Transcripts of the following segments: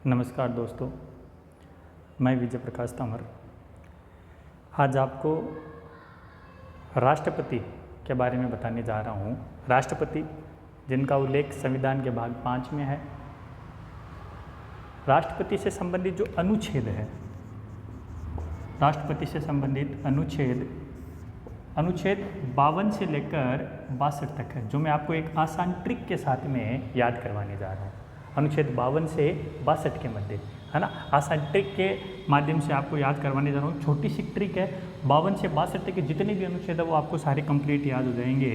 नमस्कार दोस्तों, मैं विजय प्रकाश तंवर आज आपको राष्ट्रपति के बारे में बताने जा रहा हूँ। राष्ट्रपति जिनका उल्लेख संविधान के भाग 5 में है। राष्ट्रपति से संबंधित जो अनुच्छेद है, राष्ट्रपति से संबंधित अनुच्छेद 52 से लेकर 62 तक है, जो मैं आपको एक आसान ट्रिक के साथ में याद करवाने जा रहा हूँ। अनुच्छेद 52 से 62 के मध्य, है ना, आसान ट्रिक के माध्यम से आपको याद करवाने जा रहा हूँ। छोटी सी ट्रिक है। 52 से 62 तक के जितने भी अनुच्छेद है वो आपको सारे कंप्लीट याद हो जाएंगे,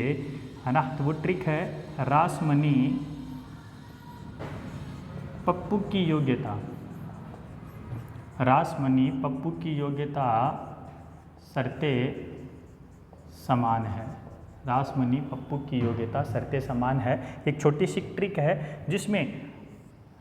है ना। तो वो ट्रिक है रासमणी पप्पू की योग्यता। रासमणी पप्पू की योग्यता शर्तें समान है। रासमणी पप्पू की योग्यता शर्तें समान है। एक छोटी सी ट्रिक है जिसमें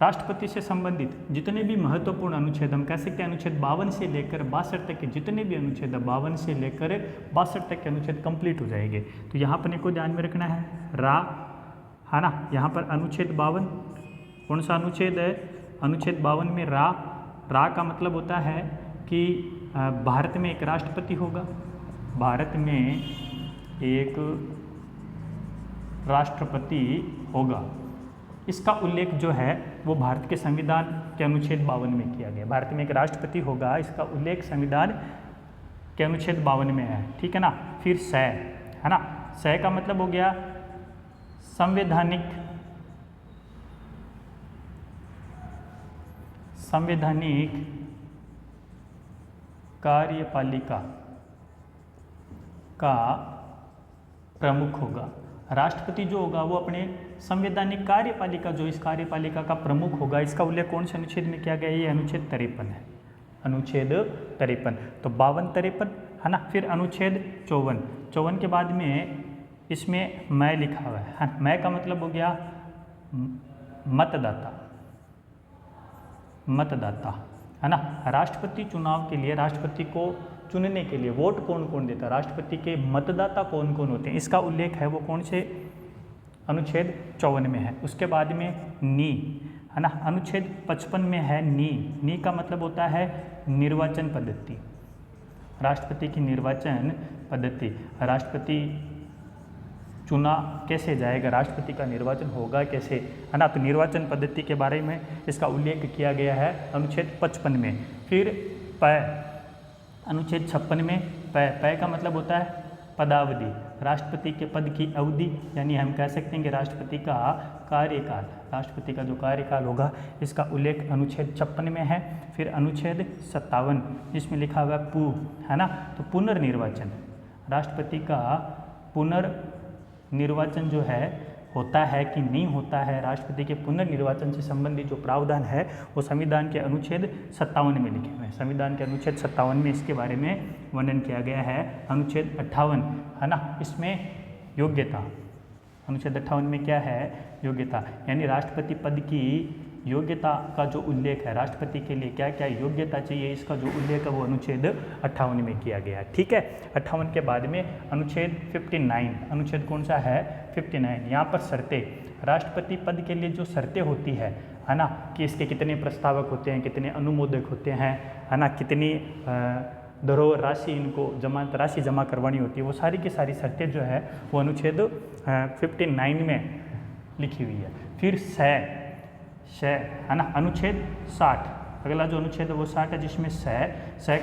राष्ट्रपति से संबंधित जितने भी महत्वपूर्ण अनुच्छेद, हम कह सकते हैं अनुच्छेद 52 से लेकर 62 तक के जितने भी अनुच्छेद है, 52 से लेकर 62 तक के अनुच्छेद कंप्लीट हो जाएंगे। तो यहाँ पर को ध्यान में रखना है रा, है ना। यहाँ पर अनुच्छेद 52 कौन सा अनुच्छेद है? अनुच्छेद 52 में रा। रा का मतलब होता है कि भारत में एक राष्ट्रपति होगा। भारत में एक राष्ट्रपति होगा। इसका उल्लेख जो है वो भारत के संविधान के अनुच्छेद 52 में किया गया। भारत में एक राष्ट्रपति होगा, इसका उल्लेख संविधान के अनुच्छेद 52 में है, ठीक है ना। फिर स, है ना। स का मतलब हो गया संवैधानिक कार्यपालिका का प्रमुख होगा। राष्ट्रपति जो होगा वो अपने संवैधानिक कार्यपालिका, जो इस कार्यपालिका का प्रमुख होगा, इसका उल्लेख कौन से अनुच्छेद में किया गया है? ये अनुच्छेद 53 है। अनुच्छेद 53। तो 52-53, है ना। फिर अनुच्छेद 54 के बाद में इसमें मैं लिखा हुआ है। मैं का मतलब हो गया मतदाता, है ना। राष्ट्रपति चुनाव के लिए, राष्ट्रपति को चुनने के लिए वोट कौन कौन देता है? राष्ट्रपति के मतदाता कौन कौन होते हैं? इसका उल्लेख है वो कौन से अनुच्छेद 54 में है। उसके बाद में नी, है ना। अनुच्छेद 55 में है नी का मतलब होता है निर्वाचन पद्धति। राष्ट्रपति की निर्वाचन पद्धति। राष्ट्रपति चुना कैसे जाएगा, राष्ट्रपति का निर्वाचन होगा कैसे, है ना। तो निर्वाचन पद्धति के बारे में इसका उल्लेख किया गया है अनुच्छेद 55 में। फिर प, अनुच्छेद 56 में प का मतलब होता है पदावधि। राष्ट्रपति के पद की अवधि, यानी हम कह सकते हैं कि राष्ट्रपति का कार्यकाल, राष्ट्रपति का जो कार्यकाल होगा, इसका उल्लेख अनुच्छेद 56 में है। फिर अनुच्छेद 57 जिसमें लिखा हुआ है है ना। तो पुनर्निर्वाचन, राष्ट्रपति का पुनर्निर्वाचन जो है होता है कि नहीं होता है, राष्ट्रपति के पुनर्निर्वाचन से संबंधित जो प्रावधान है वो संविधान के अनुच्छेद 57 में लिखे हुए हैं। संविधान के अनुच्छेद 57 में इसके बारे में वर्णन किया गया है। अनुच्छेद 58, है ना, इसमें योग्यता। अनुच्छेद 58 में क्या है? योग्यता, यानी राष्ट्रपति पद की योग्यता का जो उल्लेख है, राष्ट्रपति के लिए क्या क्या योग्यता चाहिए, इसका जो उल्लेख है वो अनुच्छेद 58 में किया गया है, ठीक है। 58 के बाद में अनुच्छेद 59, अनुच्छेद कौन सा है? 59। यहाँ पर शर्तें, राष्ट्रपति पद के लिए जो शर्तें होती है ना, कि इसके कितने प्रस्तावक होते हैं, कितने अनुमोदक होते हैं, है ना, कितनी धरोहर राशि इनको जमानत राशि जमा करवानी होती है, वो सारी की सारी शर्तें जो है वो अनुच्छेद 59 में लिखी हुई है। फिर है ना, अनुच्छेद 60, अगला जो अनुच्छेद है वो 60 है, जिसमें स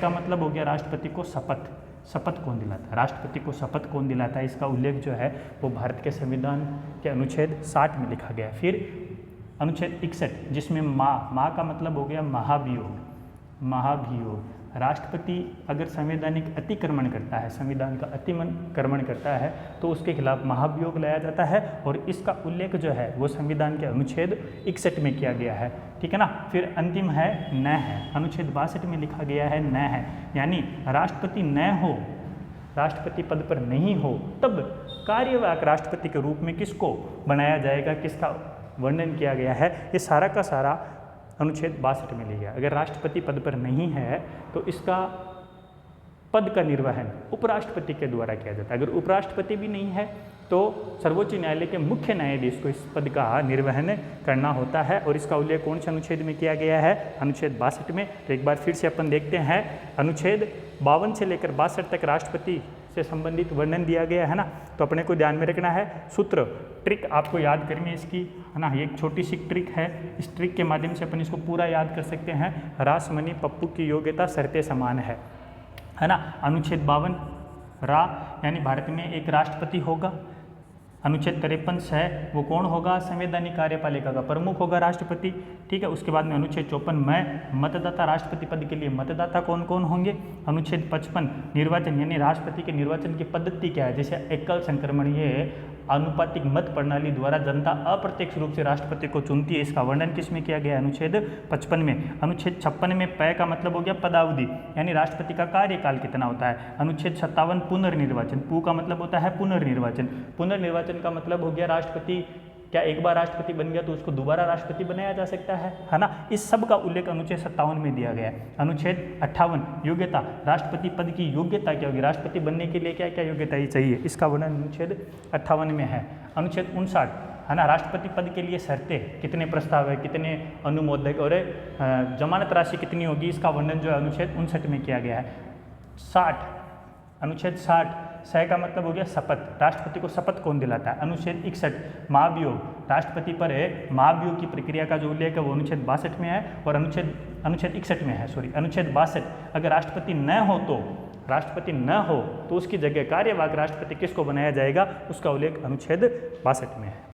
का मतलब हो गया राष्ट्रपति को शपथ कौन दिलाता है, राष्ट्रपति को शपथ कौन दिलाता है, इसका उल्लेख जो है वो भारत के संविधान के अनुच्छेद 60 में लिखा गया है। फिर अनुच्छेद 61 जिसमें माँ का मतलब हो गया महाभियोग। राष्ट्रपति अगर संवैधानिक अतिक्रमण करता है, संविधान का अतिक्रमण करता है, तो उसके खिलाफ महाभियोग लाया जाता है, और इसका उल्लेख जो है वो संविधान के अनुच्छेद 61 में किया गया है, ठीक है ना। फिर अंतिम है न है, अनुच्छेद 62 में लिखा गया है न है, यानी राष्ट्रपति न हो, राष्ट्रपति पद पर नहीं हो, तब कार्यवाहक राष्ट्रपति के रूप में किसको बनाया जाएगा, किसका वर्णन किया गया है, ये सारा का सारा अनुच्छेद 62 में लिया। अगर राष्ट्रपति पद पर नहीं है तो इसका पद का निर्वहन उपराष्ट्रपति के द्वारा किया जाता है। अगर उपराष्ट्रपति भी नहीं है तो सर्वोच्च न्यायालय के मुख्य न्यायाधीश को इस पद का निर्वहन करना होता है। और इसका उल्लेख कौन से अनुच्छेद में किया गया है? अनुच्छेद 62 में। तो एक बार फिर से अपन देखते हैं, अनुच्छेद 52 से लेकर 62 तक राष्ट्रपति से संबंधित वर्णन दिया गया है ना। तो अपने को ध्यान में रखना है, सूत्र ट्रिक आपको याद करनी है इसकी, है ना। ये एक छोटी सी ट्रिक है, इस ट्रिक के माध्यम से अपन इसको पूरा याद कर सकते हैं। रास मनी पप्पू की योग्यता शर्तें समान है ना। अनुच्छेद 52 रा यानी भारत में एक राष्ट्रपति होगा। अनुच्छेद 53 है वो कौन होगा? संवैधानिक कार्यपालिका का प्रमुख होगा राष्ट्रपति, ठीक है। उसके बाद में अनुच्छेद 54 में मतदाता, राष्ट्रपति पद के लिए मतदाता कौन कौन होंगे। अनुच्छेद 55 निर्वाचन यानी राष्ट्रपति के निर्वाचन की पद्धति क्या है, जैसे एकल संक्रमण, ये आनुपातिक मत प्रणाली द्वारा जनता अप्रत्यक्ष रूप से राष्ट्रपति को चुनती है। इसका वर्णन किसमें किया गया? अनुच्छेद 55 में। अनुच्छेद 56 में पै का मतलब हो गया पदावधि, यानी राष्ट्रपति का कार्यकाल कितना होता है। अनुच्छेद 57 पुनर्निर्वाचन, पू का मतलब होता है पुनर्निर्वाचन। पुनर्निर्वाचन का मतलब हो गया राष्ट्रपति क्या एक बार राष्ट्रपति बन गया तो उसको दोबारा राष्ट्रपति बनाया जा सकता है ना। इस सब का उल्लेख अनुच्छेद 57 में दिया गया है। अनुच्छेद 58 योग्यता, राष्ट्रपति पद की योग्यता क्या होगी, राष्ट्रपति बनने के लिए क्या क्या योग्यता ही चाहिए, इसका वर्णन अनुच्छेद 58 में है। अनुच्छेद 59 है ना, राष्ट्रपति पद के लिए शर्तें, कितने प्रस्ताव है, कितने अनुमोदक और जमानत राशि कितनी होगी, इसका वर्णन जो है अनुच्छेद 59 में किया गया है। 60 अनुच्छेद 60 सह का मतलब हो गया शपथ, राष्ट्रपति को शपथ कौन दिलाता है। अनुच्छेद 61 महाभियोग, राष्ट्रपति पर महाभियोग की प्रक्रिया का जो उल्लेख है वो अनुच्छेद 62 में है और अनुच्छेद 61 में है, सॉरी अनुच्छेद 62। अगर राष्ट्रपति न हो तो उसकी जगह कार्यवाहक राष्ट्रपति किसको बनाया जाएगा, उसका उल्लेख अनुच्छेद 62 में है।